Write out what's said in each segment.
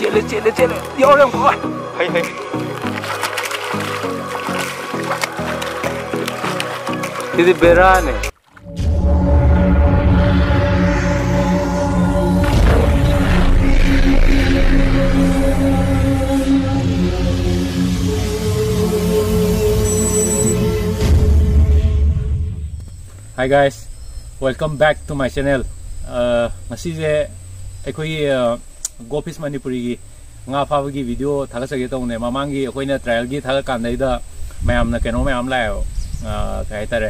Chele, yaudah kok. Hai. Ini beran nih. Hi guys, welcome back to my channel. Masih Khoi Gofish Manipuri nga faba gi video thaga sage tone mamangi khoina trial gi thaga kanai da mayam na keno mayam layo kai tare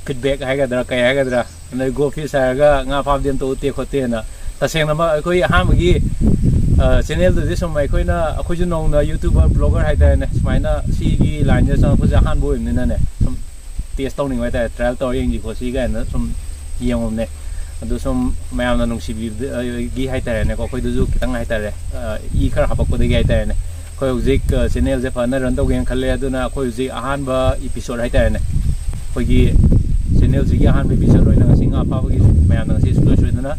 feedback ha ga dra kai ha ga dra na Gofish ha ga nga faba den to te khote na taseng na ma khoi ha ma gi channel du this mai khoina khoi ju nong na youtuber blogger ha da ne smaina si gi line ja sang phuja han bo ni na ne som test tong ning wai da trial to yeng gi ko si ga na som yeng ne adu som mayam na nung si gi hai tare ne ko khoi du ju kitang hai tare I khar hapak ko de gi hai tare ne khoi zik channel je fana ran to gen khalle adu na khoi zik ahan ba episode hai tare ne khoi gi channel zik ahan ba episode roi na singa pa gi mayam na si explore shoi na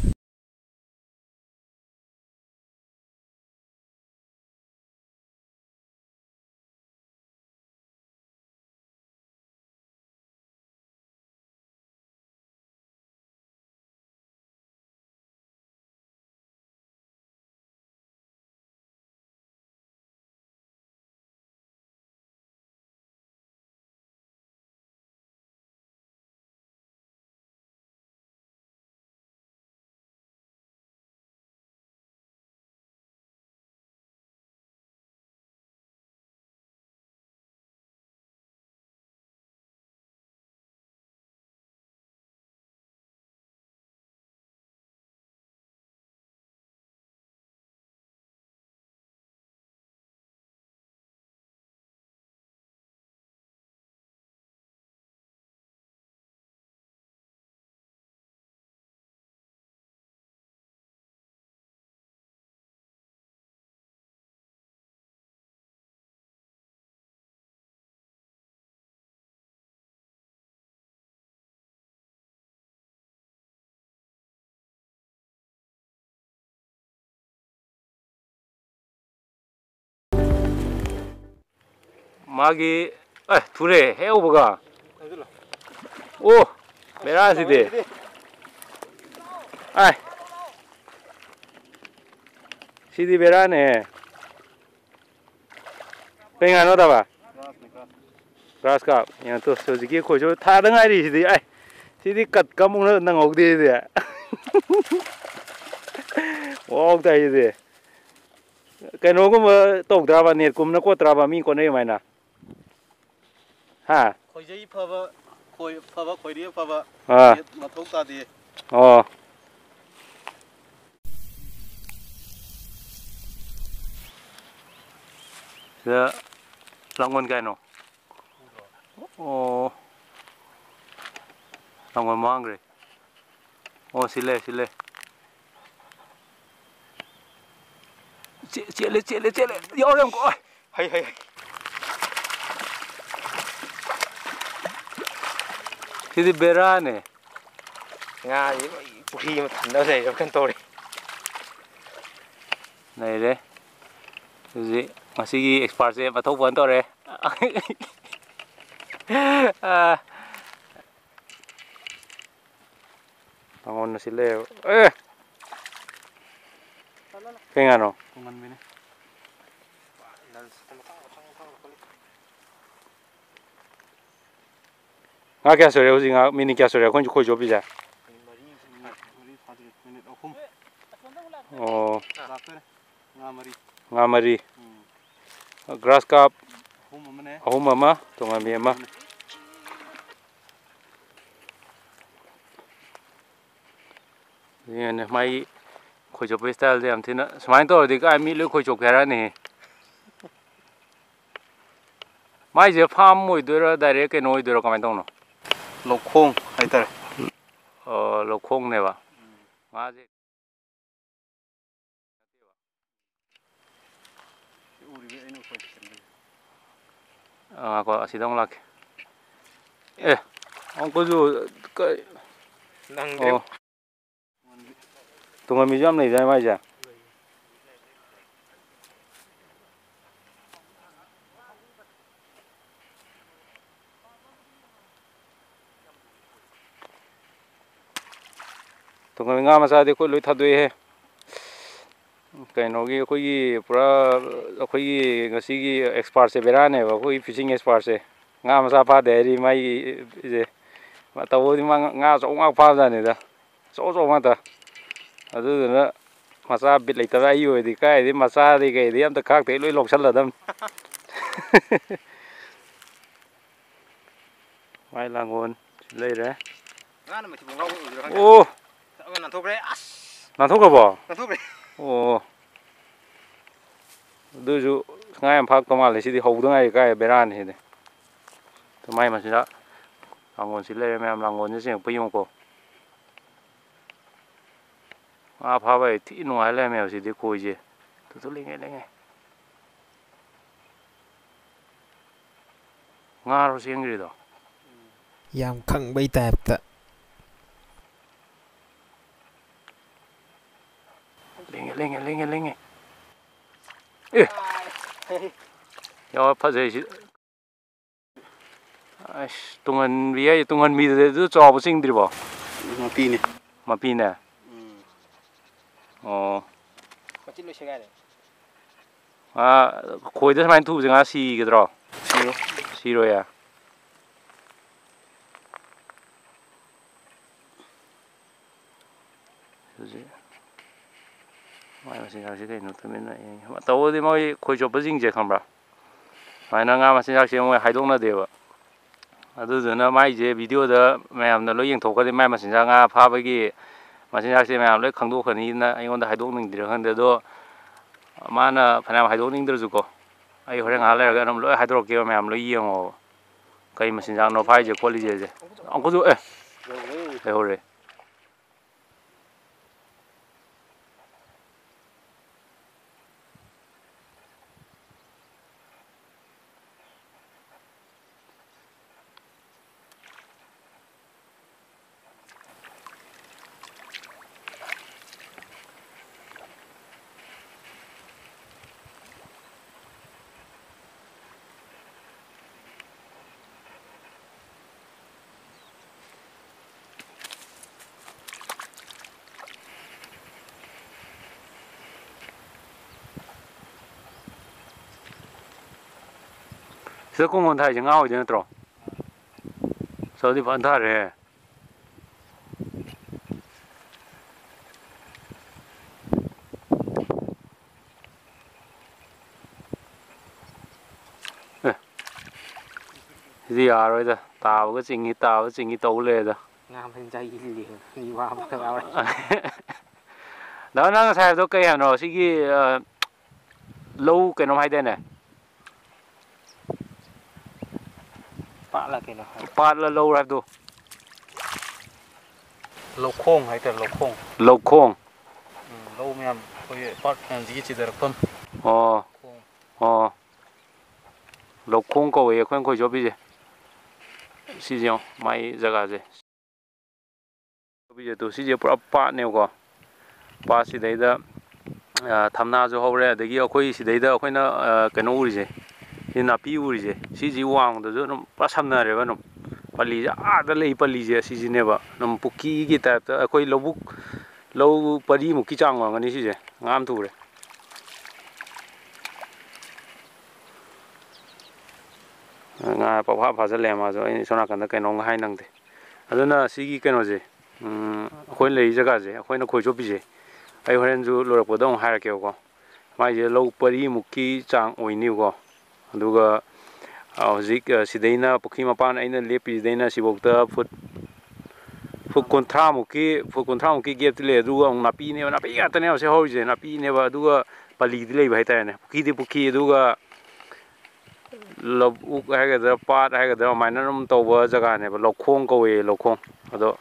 magi ture he obaga oh mera si de sidi bera ne penga no da ba grass carp yang to so jiki khoi jo tha dang ai ri sidi sidi kat kamung na nang ok de de wow dai de cái nó cũng tổng ra và nhiệt cũng nó có ra và mình còn đây mày nè ha khoi dây faba khoi đi faba mà thấu ta đi giờ lòng con cái nó lòng con mang rồi xin lê chele yaudah kok hai ini beran nih nga puri mà thành đâu này kan to này deh jadi masih expert sih patau bantu deh bangun nasi leo pengen no nga kya sore uji nga mini kya sore kon khoi jo bi ja nga mari grass carp ahum ama to ngami ama ne mai khoi jo style de am thina smai to de ka mi le khoi jo khara ne mai je farm moi do ra direct ke noi do ra kamai tong no Loukhong hai tare Loukhong ne ba nga je ko asidong lak ông có dù cái năng đẹp tụi mình jam này ra mai giờ nga masadi ko loi thadoi he kainogi akogi pura akogi ngasi gi expert se berane ba akogi fishing expert se nga masa pa deri mai je matawodi nga so nga pa da ne da so mata adu na masa bit lai ta ai oi di kai di masa di kai di am ta khak te loi lok sal la dam mai langon lei re nga na ma thibong ngau ro ô na thok re as na thok ba na thok re ô du ju ngai am phak to ma le si di hou da ngai kai beran hi de to mai ma si da langon si le me am langon ni sing pu yong ko a pha bai thi no ai le me si di khoi je tu le nge nga ro sing ri do yam khang bai tap ta lenge eh yo pha je si ai tungan bi ai tungan mi de du chaw ba sing dri bo ma pi ne oh ma chin lo se ga de khoi de mai thu nga si ge dro si ro ya mai ma sin si kai no ta men na ta o de mai khoi chop ba jing je kham bra mai na nga ma sin se moi hai dong na de ba adu de na mai je video da mayam na lo yeng thok ka de mai ma sin nga pha ba gi ma sin se mayam loi khang do khani na ai on da hai dong ning dir khan de do ma na phana hai dong ning dir ju ko ai hore nga le ga nam loi hai dro ke mayam loi yeng o kai ma sin no phai je ko li je ang ko ju e hore sơ công hồn thầy chẳng ngao gì nữa trò sơ thì vẫn thà rồi gì à rồi đó tao cái chuyện gì tàu lệ đó ngam thành dây gì đi qua một cái áo đó nó sai tôi cây hàng rồi xí cái lâu cái nó hay đây này Pat là lâu rồi đâu Loukhong hay là Loukhong Loukhong lâu miam coi pat hàng gì chỉ được không Loukhong có vậy khuyên khôi cho bây giờ xí gì không mai ra gì bây giờ tôi xí gì bắp pat nêu co pat xí đấy đó tham na cho hậu rồi đấy kia khôi xí đấy đó khôi nó cái nó uri gì thì na pi uri gì xí gì wang đó nó bắt tham na rồi vậy nó pali da lei pali je xí gì nè ba nó puki cái type đó khôi lâu pali một cái trang hoàng cái này xí gì ngam thu rồi nga pa pha pha le ma zo ai sona kan da kai no ngai nang de aduna sigi kai no je khoi lei jaga je khoi na khoi cho bi je ai horen ju lo ko dong ha ra ke ko mai je lo pari muki chang oi ni ko aduga zik sidaina pukhi ma pan aina lepi deina sibokta fut kontra muki gap ti le aduga na pi ya ta ne se ho je na pi ne ba aduga pali di le bai ta ne pukhi aduga Loukhong hay cái đó pat hay cái đó mà nó tàu vào jaga này Loukhong có về Loukhong, đó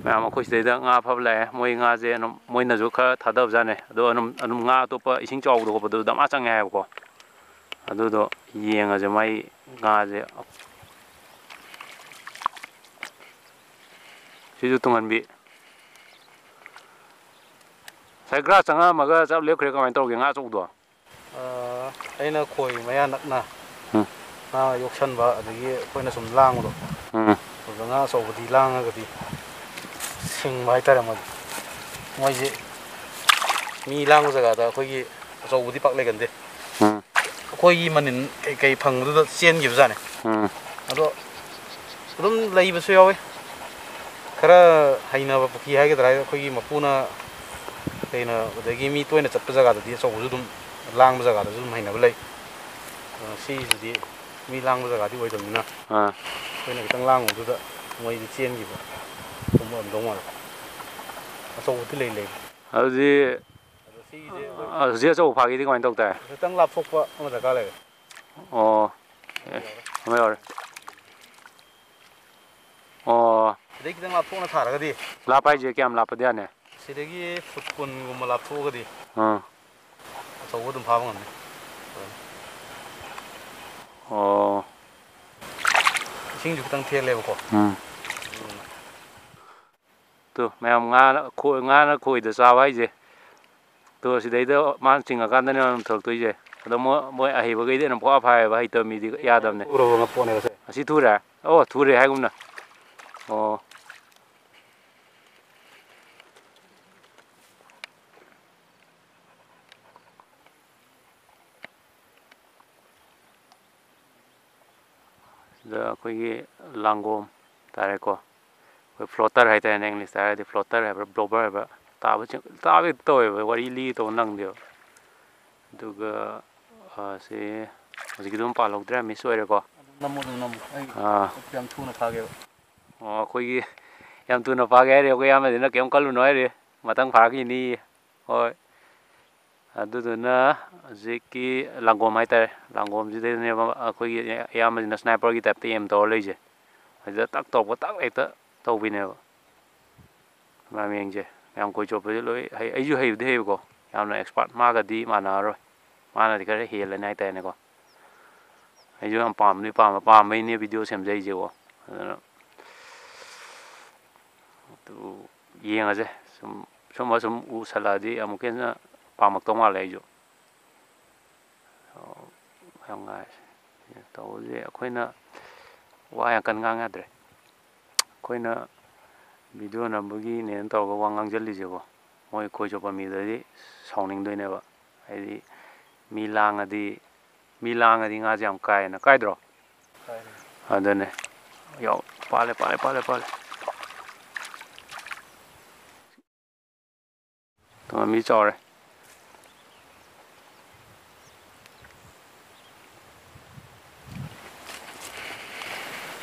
mà khối đấy đó ngã phập lại, mỗi ngã gì nó mỗi nơi chỗ khác thà đâu ra này, đó nó ngã tổ pa sinh trâu đó, đó đam ác nghe có, đó yên cái gì mấy ngã gì, chỉ cho tung hành bị, sai gra sang ngã mà cái sao liếc cái cái tàu cái ngã chỗ đó, đây là khoi mấy anh nè na yok san ba adigi koina sum lang do nga so di lang ga di sing mai tara ma ꯃꯣꯏꯁꯦ ꯃꯤ ꯂꯥꯡꯕ ꯖꯒꯥꯗ ꯑꯩꯈꯣꯏꯒꯤ ꯑꯆꯧꯕꯗꯤ ꯄꯥꯛ ꯂꯩꯒꯟꯗꯦ ꯑꯩꯈꯣꯏꯒꯤ ꯃꯅꯤꯟ ꯀꯩ ꯐꯪꯕꯗꯨꯗ ꯆꯦꯟꯈꯤꯕꯖꯥꯠꯅꯦ ꯑꯗꯣ ꯑꯗꯨꯝ ꯂꯩꯕꯁꯨ ꯌꯥꯎꯋꯤ ꯈꯔ ꯍꯩꯅꯕ ꯄꯨꯈꯤ ꯍꯥꯏꯒꯗ꯭ꯔꯥ ꯑꯩꯈꯣꯏꯒꯤ ꯃꯄꯨꯅ ꯀꯩꯅ ꯑꯗꯒꯤ ꯃꯤ ꯇꯣꯏꯅ ꯆꯠꯄ ꯖꯒꯥꯗꯗꯤ ꯑꯆꯧꯕꯁꯨ ꯑꯗꯨꯝ ꯂꯥꯡꯕ ꯖꯒꯥꯗꯁꯨ ꯑꯗꯨꯝ ꯍꯩꯅꯕ ꯂꯩ ꯁꯤꯁꯤꯗꯤ ꯃꯤ ꯂꯥꯡꯕ ꯖꯒꯥꯗꯤ ꯑꯣꯏꯗꯕꯅꯤꯅ ꯑꯩꯈꯣꯏꯅ ꯈꯤꯇꯪ ꯂꯥꯡꯕꯗꯨꯗ ꯃꯣꯏꯗꯤ ꯆꯦꯟꯈꯤꯕ ꯑꯗꯨꯝ ꯑꯣꯏꯔꯝꯗꯧ ꯃꯥꯜꯂꯦ ꯑꯆꯧꯕꯗꯤ ꯂꯩ ꯑꯗꯨꯗꯤ ꯍꯧꯖꯤꯛ ꯑꯆꯧꯕ ꯐꯥꯒꯤꯗꯤ ꯀꯃꯥꯏꯅ ꯇꯧ ꯇꯥꯏ ꯈꯤꯇꯪ ꯂꯥꯞꯊꯣꯛꯄ ꯑꯃ ꯗꯔꯀꯥꯔ ꯂꯩꯔꯦ ꯑꯣ ꯑꯃ ꯌꯧꯔꯦ ꯑꯣ ꯑꯗꯩ ꯈꯤꯇꯪ ꯂꯥꯞꯊꯣꯛꯅ ꯊꯥꯔꯒꯗꯤ ꯂꯥꯞꯄ ꯍꯥꯏꯁꯦ ꯀꯌꯥꯝ ꯂꯥꯞꯄꯗꯤ ꯌꯥꯅꯤ ꯁꯤꯗꯒꯤ ꯐꯨꯠ 10ꯒꯨꯝꯕ ꯂꯥꯞꯊꯣꯛꯑꯒꯗꯤ ꯑꯥ ꯑꯆꯧꯕ ꯑꯗꯨꯝ ꯐꯥꯕ ꯉꯝꯃꯤ ꯑꯣ ꯏꯁꯤꯡꯁꯨ ꯈꯤꯇꯪ ꯊꯦꯜꯂꯦꯕꯀꯣ ꯇꯨ ꯃꯌꯥꯝ ꯉꯥꯅ ꯈꯣꯏꯗ ꯆꯥꯕ ꯍꯥꯏꯁꯦ ꯇꯣ ꯁꯤꯗꯩꯗ ꯃꯥꯅ ꯆꯤꯡꯉꯀꯥꯟꯗꯅꯦ ꯑꯗꯨꯝ ꯊꯣꯛꯂꯛꯇꯣꯏꯁꯦ ꯑꯗꯣ ꯃꯣꯏ ꯑꯍꯩꯕꯈꯩꯗꯤ ꯑꯗꯨꯝ ꯄꯨꯡꯐꯥ ꯐꯥꯏꯌꯦꯕ ꯍꯩꯇꯕ ꯃꯤꯗꯤ ꯌꯥꯗꯕꯅꯦ ꯑꯁꯤ ꯊꯨꯔꯦ ꯑꯣ ꯊꯨꯔꯦ ꯍꯥꯏꯒꯨꯝꯅ ꯑꯣ ꯁꯤꯗ ꯑꯩꯈꯣꯏꯒꯤ ꯂꯥꯡꯒꯣꯝ ꯇꯥꯔꯦꯀꯣ ꯑꯩꯈꯣꯏ ꯐ꯭ꯂꯣꯇꯔ ꯍꯥꯏꯇꯥꯔꯦꯅꯦ ꯏꯪꯂꯤꯁꯇ ꯍꯥꯏꯔꯗꯤ ꯐ꯭ꯂꯣꯇꯔ ꯍꯥꯏꯕ꯭ꯔꯥ ꯕ꯭ꯂꯣꯕꯔ ꯍꯥꯏꯕ꯭ꯔꯥ ꯇꯥꯕ ꯇꯧꯋꯦꯕ ꯋꯥꯔꯤ ꯂꯤ ꯇꯧꯕ ꯅꯪꯗꯦꯕ ꯑꯗꯨꯒ ꯁꯤ ꯍꯧꯖꯤꯛꯀꯤꯗꯨꯝ ꯄꯥꯜꯍꯧꯗ꯭ꯔꯦ ꯃꯤꯁ ꯑꯣꯏꯔꯦꯀꯣ ꯅꯝꯃꯨ ꯑꯩ ꯌꯥꯝ ꯊꯨꯅ ꯐꯥꯒꯦꯕ ꯑꯣ ꯑꯩꯈꯣꯏꯒꯤ ꯌꯥꯝ ꯊꯨꯅ ꯐꯥꯒꯦ ꯍꯥꯏꯔꯦ ꯑꯩꯈꯣꯏ ꯏꯌꯥꯝꯕꯁꯤꯅ ꯀꯩꯝ ꯈꯜꯂꯨꯅꯣ ꯍꯥꯏꯔꯤ ꯃꯊꯪ ꯐꯥꯔꯛꯈꯤꯅꯤ ꯍꯣꯏ ꯑꯗꯨꯗꯨꯅ ꯍꯧꯖꯤꯛꯀꯤ ꯂꯥꯡꯒꯣꯝ ꯍꯥꯏꯇꯥꯔꯦ ꯂꯥꯡꯒꯣꯝꯁꯤꯗꯅꯦꯕ ꯑꯩꯈꯣꯏꯒꯤ ꯏꯌꯥꯝꯕꯁꯤꯅ ꯁ꯭ꯅꯥꯏꯄꯔꯒꯤ ꯇꯥꯏꯞꯇ ꯑꯦꯝ ꯇꯧꯔ ꯂꯩꯁꯦ ꯑꯗꯨꯗ ꯇꯛ ꯇꯧꯕ ꯇꯛ ꯍꯦꯛꯇ ꯇꯧꯕꯤꯅꯦꯕ ꯃꯃꯤꯡꯁꯦ ꯌꯥꯝ ꯈꯣꯏ ꯆꯣꯞꯄꯁꯦ ꯂꯣꯏ ꯑꯩꯁꯨ ꯍꯩꯕꯗꯤ ꯍꯩꯕꯀꯣ ꯌꯥꯝꯅ ꯑꯦꯛꯁꯄꯥꯔꯠ ꯃꯥꯒꯗꯤ ꯃꯥꯟꯅꯔꯔꯣꯏ ꯃꯥꯅꯗꯤ ꯈꯔ ꯍꯦꯜꯂꯅꯤ ꯍꯥꯏꯇꯥꯔꯦꯅꯦꯀꯣ ꯑꯩꯁꯨ ꯌꯥꯝ ꯄꯥꯝꯕꯩꯅꯦ ꯚꯤꯗꯤꯑꯣ ꯁꯦꯝꯖꯩꯁꯦꯀꯣ ꯑꯗꯨꯅ ꯑꯗꯨ ꯌꯦꯡꯉꯁꯦ ꯁꯨꯝ ꯎꯁꯜꯂꯛꯑꯗꯤ ꯑꯃꯨꯛꯀ ꯍꯦꯟꯅ ꯄꯥꯝꯃꯛꯇꯧ ꯃꯥꯜꯂꯦ ꯑꯩꯁꯨ ꯌꯥꯝ ꯉꯥꯏꯔꯦ ꯇꯧꯕꯁꯦ ꯑꯩꯈꯣꯏꯅ ꯋꯥ ꯌꯥꯝ ꯀꯟꯅ ꯉꯥꯡ ꯌꯥꯗ꯭ꯔꯦ ꯑꯩꯈꯣꯏꯅ ꯚꯤꯗꯤꯑꯣ ꯅꯝꯕꯒꯤꯅꯦꯅ ꯇꯧꯔꯒ ꯋꯥ ꯉꯥꯡꯁꯤꯜꯂꯤꯁꯦꯀꯣ ꯃꯣꯏ ꯈꯣꯏ ꯆꯣꯞꯄ ꯃꯤꯗꯗꯤ ꯁꯥꯎꯅꯤꯡꯗꯣꯏꯅꯦꯕ ꯍꯥꯏꯗꯤ ꯃꯤ ꯂꯥꯡꯉꯗꯤ ꯉꯥꯁꯦ ꯌꯥꯝ ꯀꯥꯏꯌꯦꯅ ꯀꯥꯏꯗ꯭ꯔꯣ ꯑꯗꯨꯅꯦ ꯄꯥꯜꯂꯦ ꯃꯤ ꯆꯥꯎꯔꯦ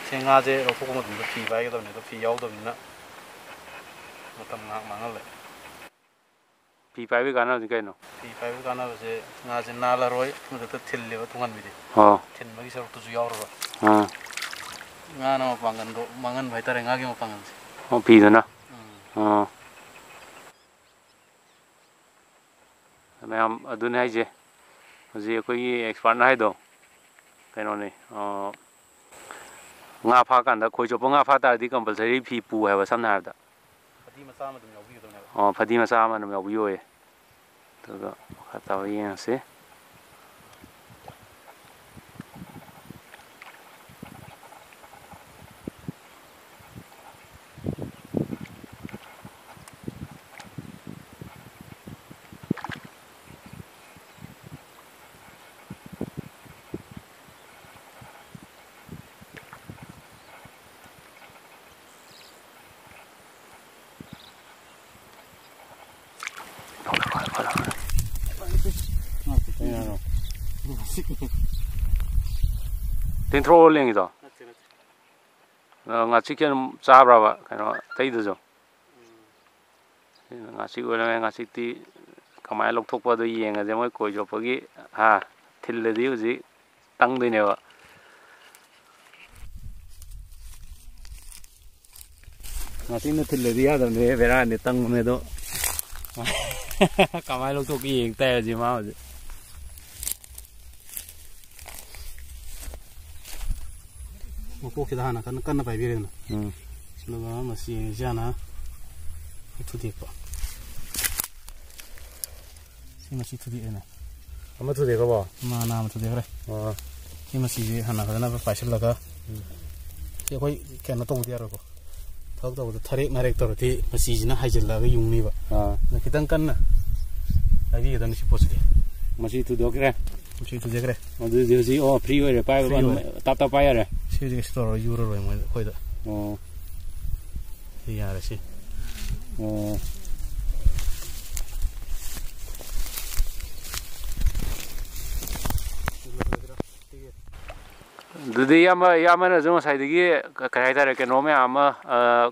ꯁꯤ ꯉꯥꯁꯦ ꯂꯧꯊꯣꯛꯄ ꯃꯇꯝꯗ ꯐꯤ ꯄꯥꯏꯒꯗꯕꯅꯤ ꯑꯗꯣ ꯐꯤ ꯌꯥꯎꯗꯕꯅꯤꯅ ꯃꯇꯝ ꯃꯥꯡꯍꯜꯂꯦ ꯐꯤ ꯄꯥꯏꯕꯒꯤ ꯀꯥꯟꯅꯕꯗꯤ ꯀꯩꯅꯣ ꯐꯤ ꯄꯥꯏꯕꯒꯤ ꯀꯥꯟꯅꯕꯁꯦ ꯉꯥꯁꯦ ꯅꯥꯜꯂꯔꯣꯏ ꯃꯊꯛꯇ ꯊꯤꯜꯂꯦꯕ ꯇꯨꯡꯍꯟꯕꯤꯗꯤ ꯊꯤꯟꯕꯒꯤ ꯁꯔꯨꯛꯇꯨꯁꯨ ꯌꯥꯎꯔꯔꯣꯏ ꯉꯥꯅ ꯃꯄꯥꯡꯒꯟꯗꯣ ꯃꯥꯡꯍꯟꯕ ꯍꯥꯏꯇꯥꯔꯦ ꯉꯥꯒꯤ ꯃꯄꯥꯡꯒꯟꯁꯦ ꯐꯤꯗꯨꯅ ꯃꯌꯥꯝ ꯑꯗꯨꯅꯦ ꯍꯥꯏꯁꯦ ꯍꯧꯖꯤꯛ ꯑꯩꯈꯣꯏꯒꯤ ꯑꯦꯛꯁꯄꯥꯔꯠꯅ ꯍꯥꯏꯗꯣ ꯀꯩꯅꯣꯅꯤ ꯉꯥ ꯐꯥꯀꯥꯟꯗ ꯈꯣꯏ ꯆꯣꯞꯄ ꯉꯥ ꯐꯥ ꯇꯥꯔꯗꯤ ꯀꯝꯄꯜꯁꯔꯤ ꯐꯤ ꯄꯨ ꯍꯥꯏꯕ ꯁꯝꯅ ꯍꯥꯏꯔꯕꯗ ꯐꯗꯤ ꯃꯆꯥ ꯑꯃ ꯑꯗꯨꯝ ꯌꯥꯎꯕꯤꯒꯗꯕꯅꯦꯕ ꯐꯗꯤ ꯃꯆꯥ ꯑꯃ ꯑꯗꯨꯝ ꯌꯥꯎꯕꯤꯌꯣꯌꯦ ꯑꯗꯨꯒ ꯃꯈꯥ ꯇꯥꯕ ꯌꯦꯡꯉꯁꯤ ꯇꯦꯡꯊ꯭ꯔꯣꯛ ꯂꯦꯡꯉꯤꯗꯣ ꯉꯥꯆꯤꯛꯁꯦ ꯑꯗꯨꯝ ꯆꯥꯕ꯭ꯔꯕ ꯀꯩꯅꯣ ꯑꯇꯩꯗꯨꯁꯨ ꯉꯥꯆꯤꯛ ꯑꯣꯏꯔꯒ ꯉꯥꯆꯤꯛꯇꯤ ꯀꯃꯥꯏꯅ ꯂꯧꯊꯣꯛꯄꯗꯣ ꯌꯦꯡꯉꯁꯦ ꯃꯣꯏ ꯈꯣꯏ ꯆꯣꯞꯄꯒꯤ ꯊꯤꯜꯂꯗꯤ ꯍꯧꯖꯤꯛ ꯇꯪꯗꯣꯏꯅꯦꯕ ꯉꯥꯆꯤꯛꯅ ꯊꯤꯜꯂꯗꯤ ꯌꯥꯗꯕꯅꯦ ꯕꯦꯔꯥꯅꯤ ꯇꯪꯕꯅꯦ ꯑꯗꯣ ꯀꯃꯥꯏꯅ ꯂꯧꯊꯣꯛꯀꯦ ꯌꯦꯡ ꯇꯥꯏ ꯍꯧꯖꯤꯛ ꯃꯥ ꯍꯧꯖꯤꯛ ꯃꯀꯣꯛꯁꯤꯗ ꯍꯥꯟꯅ ꯀꯟꯅ ꯄꯥꯏꯕꯤꯔꯦꯗꯅ ꯑꯗꯨꯒ ꯃꯆꯤꯁꯤ ꯍꯥꯟꯅ ꯊꯨꯗꯦꯛꯄ ꯁꯤ ꯃꯆꯤ ꯊꯨꯗꯦꯛꯑꯦꯅ ꯑꯃ ꯊꯨꯗꯦꯛꯈ꯭ꯔꯕꯣ ꯑꯃ ꯊꯨꯗꯦꯛꯈ꯭ꯔꯦ ꯁꯤ ꯃꯆꯤꯁꯤ ꯍꯥꯟꯅ ꯐꯖꯅ ꯄꯥꯏꯁꯤꯜꯂꯒ ꯁꯤ ꯑꯩꯈꯣꯏ ꯀꯩꯅꯣ ꯇꯧꯕꯗꯤ ꯌꯥꯔꯣꯏꯀꯣ ꯊꯕꯛ ꯇꯧꯕꯗ ꯊꯔꯦꯛ ꯅꯥꯔꯦꯛ ꯇꯧꯔꯗꯤ ꯃꯆꯤꯁꯤꯅ ꯍꯥꯏꯖꯤꯜꯂꯒ ꯌꯨꯡꯅꯤꯕ ꯈꯤꯇꯪ ꯀꯟꯅ ꯍꯥꯏꯕꯤꯒꯗꯕꯅꯤ ꯁꯤ ꯄꯣꯠꯁꯤꯗꯤ ꯃꯆꯤ ꯊꯨꯗꯣꯛꯈ꯭ꯔꯦ ꯃꯆꯤ ꯊꯨꯗꯦꯈ꯭ꯔꯦ ꯑꯗꯨꯗꯤ ꯍꯧꯖꯤꯛ ꯐ꯭ꯔꯤ ꯑꯣꯏꯔꯦ ꯄꯥꯏꯕ ꯇꯞ ꯇꯞ ꯄꯥꯏ ꯌꯥꯔꯦ ꯁꯤ ꯍꯧꯖꯤꯛ ꯀꯩꯁꯨ ꯇꯧꯔꯔꯣꯏ ꯌꯨꯔꯔꯣꯏ ꯃꯣꯏꯗ ꯑꯩꯈꯣꯏꯗ ꯁꯤ ꯌꯥꯔꯦ ꯁꯤ ꯑꯗꯨꯗꯤ ꯌꯥꯝꯅꯁꯨ ꯉꯁꯥꯏꯗꯒꯤ ꯀꯩ ꯍꯥꯏꯇꯥꯔꯦ ꯀꯩꯅꯣ ꯃꯌꯥꯝ ꯑꯃ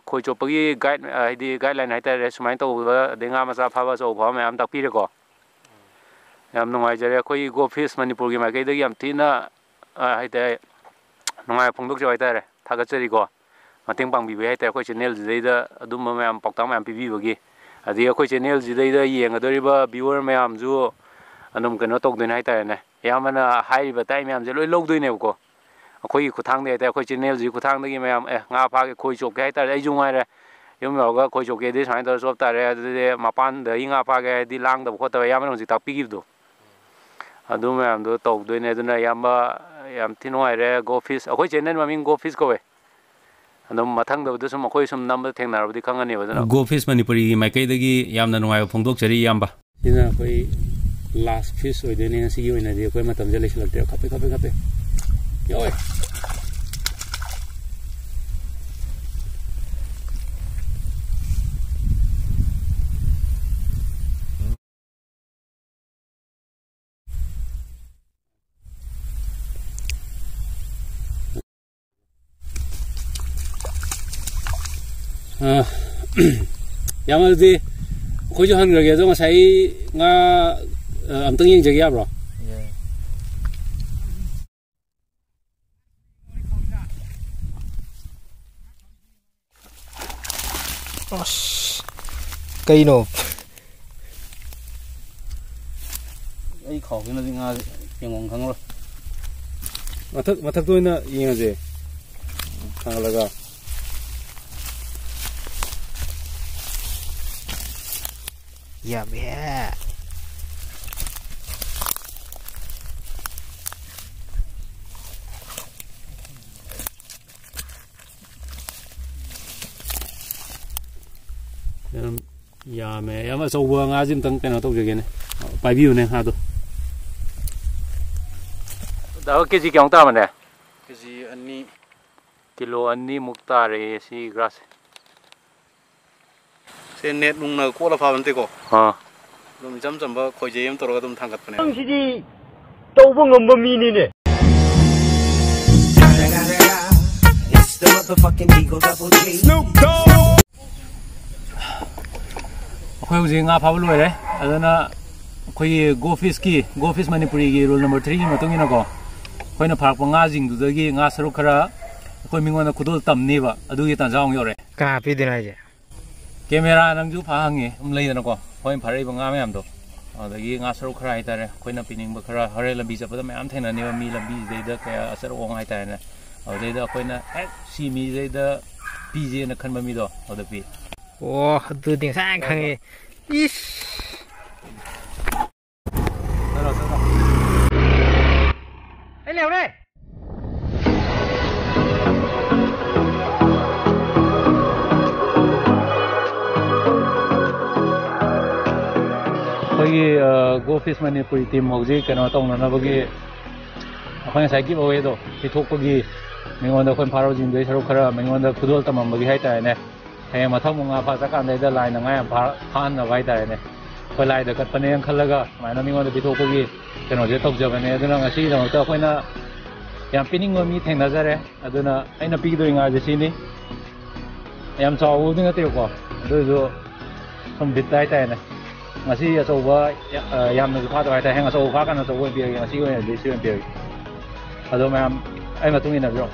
ꯈꯣꯏ ꯆꯣꯞꯄꯒꯤ ꯍꯥꯏꯗꯤ ꯒꯥꯏꯗꯂꯥꯏꯟ ꯍꯥꯏꯇꯥꯔꯦ ꯁꯨꯃꯥꯏꯅ ꯇꯧꯕ ꯑꯗꯩ ꯉꯥ ꯃꯆꯥ ꯐꯥꯕ ꯑꯆꯧꯕ ꯐꯥꯕ ꯃꯌꯥꯝ ꯇꯥꯛꯄꯤꯔꯦꯀꯣ ꯌꯥꯝ ꯅꯨꯡꯉꯥꯏꯖꯔꯦ ꯑꯩꯈꯣꯏ ꯒꯣꯐꯤꯁ ꯃꯅꯤꯄꯨꯔꯒꯤ ꯃꯥꯏꯀꯩꯗꯒꯤ ꯌꯥꯝ ꯊꯤꯅ ꯍꯥꯏꯇꯥꯔꯦ ꯅꯨꯡꯉꯥꯏꯕ ꯐꯣꯡꯗꯣꯛꯆꯕ ꯍꯥꯏꯇꯥꯔꯦ ꯊꯥꯒꯠꯆꯔꯤꯀꯣ ꯃꯇꯦꯡ ꯄꯥꯡꯕꯤꯕ ꯍꯥꯏꯇꯥꯔꯦ ꯑꯩꯈꯣꯏ ꯆꯦꯅꯦꯜꯁꯤꯗꯩꯗ ꯑꯗꯨꯝꯕ ꯃꯌꯥꯝ ꯄꯥꯎꯇꯥꯛ ꯃꯌꯥꯝ ꯄꯤꯕꯤꯕꯒꯤ ꯑꯗꯒꯤ ꯑꯩꯈꯣꯏ ꯆꯦꯅꯦꯜꯁꯤꯗꯩꯗ ꯌꯦꯡꯒꯗꯧꯔꯤꯕ ꯚꯤꯌꯨꯋꯔ ꯃꯌꯥꯝꯁꯨ ꯑꯗꯨꯝ ꯀꯩꯅꯣ ꯇꯧꯗꯣꯏꯅꯦ ꯍꯥꯏꯇꯥꯔꯦꯅꯦ ꯑꯌꯥꯝꯕꯅ ꯍꯥꯏꯔꯤꯕ ꯇꯥꯏ ꯃꯌꯥꯝꯁꯦ ꯂꯣꯏ ꯂꯧꯗꯣꯏꯅꯦꯕꯀꯣ ꯑꯩꯈꯣꯏꯒꯤ ꯈꯨꯠꯊꯥꯡꯗꯒꯤ ꯍꯥꯏꯇꯥꯔꯦ ꯑꯩꯈꯣꯏ ꯆꯦꯅꯦꯜꯁꯤꯒꯤ ꯈꯨꯠꯊꯥꯡꯗꯒꯤ ꯃꯌꯥꯝ ꯉꯥ ꯐꯥꯒꯦ ꯈꯣꯏ ꯆꯣꯞꯀꯦ ꯍꯥꯏꯇꯥꯔꯦ ꯑꯩꯁꯨ ꯉꯥꯏꯔꯦ ꯌꯨꯝ ꯌꯧꯔꯒ ꯈꯣꯏ ꯆꯣꯞꯀꯦꯗꯤ ꯁꯨꯃꯥꯏꯅ ꯇꯧꯔ ꯆꯣꯞ ꯇꯥꯔꯦ ꯑꯗꯨꯗꯤ ꯃꯄꯥꯟꯗꯒꯤ ꯉꯥ ꯐꯥꯒꯦ ꯍꯥꯏꯗꯤ ꯂꯥꯡꯗꯕ ꯈꯣꯠꯇꯕ ꯑꯌꯥꯝꯕꯅ ꯍꯧꯖꯤꯛ ꯇꯥꯛꯄꯤꯈꯤꯕꯗꯣ ꯑꯗꯨ ꯃꯌꯥꯝꯗꯣ ꯇꯧꯗꯣꯏꯅꯦ ꯑꯗꯨꯅ ꯑꯌꯥꯝꯕ ꯌꯥꯝ ꯊꯤ ꯅꯨꯡꯉꯥꯏꯔꯦ ꯒꯣꯐꯤꯁ ꯑꯩꯈꯣꯏ ꯆꯦꯅꯦꯜ ꯃꯃꯤꯡ ꯒꯣꯐꯤꯁ ꯀꯧꯋꯦ ꯑꯗꯨꯝ ꯃꯊꯪꯗꯕꯨꯗ ꯁꯨꯝ ꯑꯩꯈꯣꯏ ꯁꯨꯝ ꯅꯝꯕꯗ ꯊꯦꯡꯅꯔꯕꯗꯤ ꯈꯪꯉꯅꯦꯕ ꯑꯗꯨꯅ ꯒꯣꯐꯤꯁ ꯃꯅꯤꯄꯨꯔꯤꯒꯤ ꯃꯥꯏꯀꯩꯗꯒꯤ ꯌꯥꯝꯅ ꯅꯨꯡꯉꯥꯏꯕ ꯐꯣꯡꯗꯣꯛꯆꯔꯤ ꯏꯌꯥꯝꯕ ꯁꯤꯅ ꯑꯩꯈꯣꯏ ꯂꯥꯁ ꯐꯤꯁ ꯑꯣꯏꯗꯣꯏꯅꯦ ꯉꯁꯤꯒꯤ ꯑꯣꯏꯅꯗꯤ ꯑꯩꯈꯣꯏ ꯃꯇꯝꯁꯦ ꯂꯩꯁꯤꯜꯂꯛꯇ꯭ꯔꯦ ꯈꯞꯄꯦ ꯌꯥꯎꯋꯦ ꯌꯥꯝꯅꯗꯤ ꯑꯩꯈꯣꯏꯁꯨ ꯍꯟꯈ꯭ꯔꯒꯦ ꯑꯗꯣ ꯉꯁꯥꯏ ꯉꯥ ꯑꯝꯇꯪ ꯌꯦꯡꯖꯒꯦ ꯌꯥꯕ꯭ꯔꯣ ꯑꯁ ꯀꯩꯅꯣ ꯑꯩ ꯈꯥꯎꯁꯤꯅꯗꯤ ꯉꯥꯁꯦ ꯌꯦꯡꯉꯣ ꯈꯪꯉꯔꯣꯏ ꯃꯊꯛꯇ ꯑꯣꯏꯅ ꯌꯦꯡꯉꯁꯦ ꯊꯥꯡꯒꯠꯂꯒ ꯌꯥꯝꯃꯦ ꯌꯥꯝꯃꯦ ꯌꯥꯝ ꯑꯆꯧꯕ ꯉꯥꯁꯤ ꯑꯝꯇꯪ ꯀꯩꯅꯣ ꯇꯧꯖꯒꯦꯅꯦ ꯄꯥꯏꯕꯤꯌꯨꯅꯦ ꯉꯥꯗꯣ ꯀꯦꯖꯤ ꯀꯌꯥꯃꯨꯛ ꯇꯥꯕꯅꯦ ꯀꯦꯖꯤ 2 ꯀꯤꯂꯣ 2ꯃꯨꯛ ꯇꯥꯔꯦ ꯁꯤ ꯒ꯭ꯔꯥꯁꯁꯦ ꯁꯦ ꯅꯦꯠ ꯅꯨꯡꯅ ꯀꯣꯠꯂ ꯐꯥꯕ ꯅꯠꯇꯦꯀꯣ ꯑꯗꯨꯝ ꯏꯆꯝ ꯆꯝꯕ ꯈꯣꯏꯖꯩ ꯑꯃ ꯇꯧꯔꯒ ꯑꯗꯨꯝ ꯊꯥꯡꯒꯠꯄꯅꯦ ꯅꯪꯁꯤꯗꯤ ꯇꯧꯕ ꯉꯝꯕ ꯃꯤꯅꯤꯅꯦ ꯑꯩꯈꯣꯏ ꯍꯧꯖꯤꯛ ꯉꯥ ꯐꯥꯕ ꯂꯣꯏꯔꯦ ꯑꯗꯨꯅ ꯑꯩꯈꯣꯏꯒꯤ ꯒꯣꯐꯤꯁ ꯃꯅꯤꯄꯨꯔꯤꯒꯤ ꯔꯨꯜ ꯅꯝꯕꯔ 3ꯒꯤ ꯃꯇꯨꯡ ꯏꯟꯅꯀꯣ ꯑꯩꯈꯣꯏꯅ ꯐꯥꯔꯛꯄ ꯉꯥꯁꯤꯡꯗꯨꯗꯒꯤ ꯉꯥ ꯁꯔꯨꯛ ꯈꯔ ꯑꯩꯈꯣꯏ ꯃꯤꯉꯣꯟꯗ ꯈꯨꯗꯣꯜ ꯇꯝꯅꯤꯕ ꯑꯗꯨꯒꯤ ꯇꯥꯟꯖꯥ ꯑꯃꯨꯛ ꯌꯧꯔꯛꯑꯦ ꯀꯅꯥ ꯄꯤꯗꯣꯏꯅꯣ ꯍꯥꯏꯁꯦ ꯀꯦꯃꯦꯔꯥ ꯅꯪꯁꯨ ꯐꯥꯍꯪꯉꯤ ꯑꯗꯨꯝ ꯂꯩꯗꯅꯀꯣ ꯑꯩꯈꯣꯏꯅ ꯐꯥꯔꯛꯏꯕ ꯉꯥ ꯃꯌꯥꯝꯗꯣ ꯑꯗꯒꯤ ꯉꯥ ꯁꯔꯨꯛ ꯈꯔ ꯍꯥꯏꯇꯥꯔꯦ ꯑꯩꯈꯣꯏꯅ ꯄꯤꯅꯤꯡꯕ ꯈꯔ ꯍꯣꯔꯦꯟ ꯂꯝꯕꯤ ꯆꯠꯄꯗ ꯃꯌꯥꯝ ꯊꯦꯡꯅꯅꯦꯕ ꯃꯤ ꯂꯝꯕꯤꯁꯤꯗꯩꯗ ꯀꯌꯥ ꯑꯆꯔꯣꯡ ꯍꯥꯏꯇꯥꯔꯦꯅꯦ ꯑꯗꯨꯗꯩꯗ ꯑꯩꯈꯣꯏꯅ ꯍꯦꯛ ꯁꯤ ꯃꯤꯁꯤꯗꯩꯗ ꯄꯤꯖꯦꯅ ꯈꯟꯕ ꯃꯤꯗꯣ ꯑꯗꯨꯗ ꯄꯤ ꯑꯣ ꯑꯗꯨꯗꯤ ꯉꯁꯥꯏ ꯈꯪꯉꯦ ꯏꯁ ꯑꯩ ꯂꯩꯍꯧꯔꯦ ꯑꯩꯈꯣꯏꯒꯤ ꯒꯣꯐꯤꯁ ꯃꯅꯤꯄꯨꯔꯤ ꯇꯤꯝ ꯍꯧꯖꯤꯛ ꯀꯩꯅꯣ ꯇꯧꯅꯅꯕꯒꯤ ꯑꯩꯈꯣꯏ ꯉꯁꯥꯏ ꯒꯤꯞ ꯑꯋꯦꯗꯣ ꯄꯤꯊꯣꯛꯄꯒꯤ ꯃꯤꯉꯣꯟꯗ ꯑꯩꯈꯣꯏ ꯐꯥꯔꯣꯖꯤꯡꯗꯩ ꯁꯔꯨꯛ ꯈꯔ ꯃꯤꯉꯣꯟꯗ ꯈꯨꯗꯣꯜ ꯇꯝꯃꯝꯕꯒꯤ ꯍꯥꯏꯇꯥꯔꯦꯅꯦ ꯍꯌꯦꯡ ꯃꯊꯪ ꯉꯥ ꯐꯥ ꯆꯠꯀꯥꯟꯗꯩꯗ ꯂꯥꯏꯅ ꯉꯥ ꯌꯥꯝ ꯐꯥꯍꯟꯅꯕ ꯍꯥꯏꯇꯥꯔꯦꯅꯦ ꯑꯩꯈꯣꯏ ꯂꯥꯏꯗ ꯀꯠꯄꯅꯦꯅ ꯈꯜꯂꯒ ꯁꯨꯃꯥꯏꯅ ꯃꯤꯉꯣꯟꯗ ꯄꯤꯊꯣꯛꯄꯒꯤ ꯀꯩꯅꯣꯁꯦ ꯇꯧꯖꯕꯅꯦ ꯑꯗꯨꯅ ꯉꯁꯤꯒꯤꯗꯃꯛꯇ ꯑꯩꯈꯣꯏꯅ ꯌꯥꯝ ꯄꯤꯅꯤꯡꯕ ꯃꯤ ꯊꯦꯡꯅꯖꯔꯦ ꯑꯗꯨꯅ ꯑꯩꯅ ꯄꯤꯒꯗꯣꯏ ꯉꯥꯁꯦ ꯁꯤꯅꯤ ꯌꯥꯝ ꯆꯥꯎꯕꯗꯤ ꯅꯠꯇꯦꯕꯀꯣ ꯑꯗꯨꯁꯨ ꯁꯨꯝ ꯕꯤꯠꯇ ꯍꯥꯏꯇꯥꯔꯦꯅꯦ ngasi asoba yam na pha da hang aso pha kan aso bi ngasi ko di si bi ado ma ai ma tung ina bro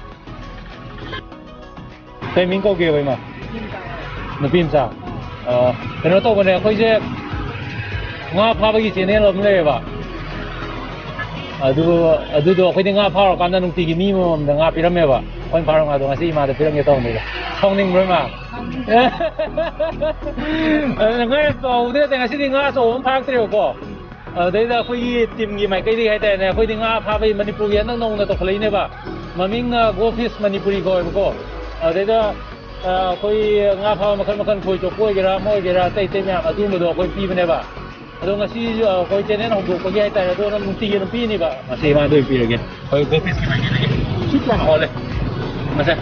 kai min ko ge bai ma na pim sa kano to ba ne khoi je nga pha ba gi channel om le ba adu do khoi de nga pha ro kan na nung ti gi mi mo da nga piram me ba khoi pha ro nga do ngasi ma da piram ge to ni la song ning bro ma ngay tàu thế thì ngày xưa ngã số ông phang tiêu có đấy là khơi tìm gì mày cái gì hay thế này khơi thì ngã phá về Manipur hiện đang nông là tộc lấy này bà mà mình Gofish Manipuri gọi có đấy là ꯑꯩꯈꯣꯏ ꯉꯥ ꯐꯥꯕ ꯃꯈꯜ ꯃꯈꯜ ꯈꯣꯏ ꯆꯣꯞꯄ ꯑꯣꯏꯒꯦꯔꯥ ꯑꯃ ꯑꯣꯏꯒꯦꯔꯥ ꯑꯇꯩ ꯑꯇꯩ ꯃꯌꯥꯝ ꯑꯗꯨꯒꯨꯝꯕꯗꯣ ꯑꯩꯈꯣꯏ ꯄꯤꯕꯅꯦꯕ ꯑꯗꯣ ꯉꯁꯤꯁꯨ ꯑꯩꯈꯣꯏ ꯆꯦꯅꯦꯜ ꯍꯧꯗꯣꯛꯄꯒꯤ ꯍꯥꯏꯇꯥꯔꯦ ꯑꯗꯣ ꯑꯗꯨꯝ ꯅꯨꯡꯇꯤꯒꯤ ꯑꯗꯨꯝ ꯄꯤꯅꯤꯕ ꯉꯁꯤ ꯃꯥꯗꯣ ꯄꯤꯔꯒꯦ ꯑꯩꯈꯣꯏ ꯒꯣꯐꯤꯁꯀꯤ ꯃꯥꯏꯀꯩꯗꯒꯤ ꯁꯨꯠ ꯌꯥꯝ ꯍꯥꯎꯂꯦ ꯃꯁꯦ